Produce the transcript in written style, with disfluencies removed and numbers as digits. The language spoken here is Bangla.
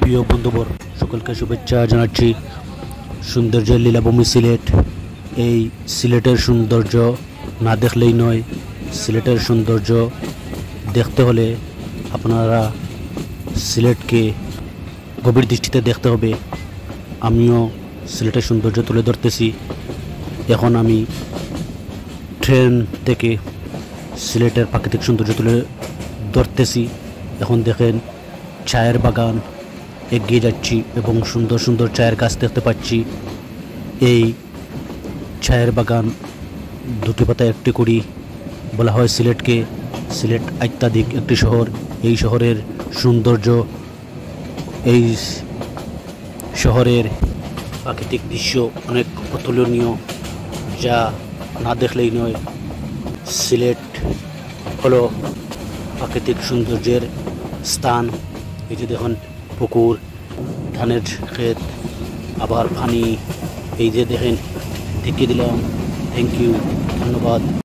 প্রিয় বন্ধুবর সকলকে শুভেচ্ছা জানাচ্ছি। সৌন্দর্যের লীলাভূমি সিলেট। এই সিলেটের সৌন্দর্য না দেখলেই নয়। সিলেটের সৌন্দর্য দেখতে হলে আপনারা সিলেটকে গভীর দৃষ্টিতে দেখতে হবে। আমিও সিলেটের সৌন্দর্য তুলে ধরতেছি। এখন আমি ট্রেন থেকে সিলেটের প্রাকৃতিক সৌন্দর্য তুলে ধরতেছি। এখন দেখেন চায়ের বাগান, এগিয়ে যাচ্ছি এবং সুন্দর সুন্দর চায়ের গাছ দেখতে পাচ্ছি। এই চায়ের বাগান দুটি পাতা একটি করি বলা হয় সিলেটকে। সিলেট আত্যাধিক একটি শহর। এই শহরের সৌন্দর্য, এই শহরের প্রাকৃতিক দৃশ্য অনেক অতুলনীয়, যা না দেখলেই নয়। সিলেট হলো প্রাকৃতিক সৌন্দর্যের স্থান। এই যে দেখুন পুকুর, ধানের ক্ষেত, আবার পানি। এই যে দেখেন দেখিয়ে দিলাম। থ্যাংক ইউ, ধন্যবাদ।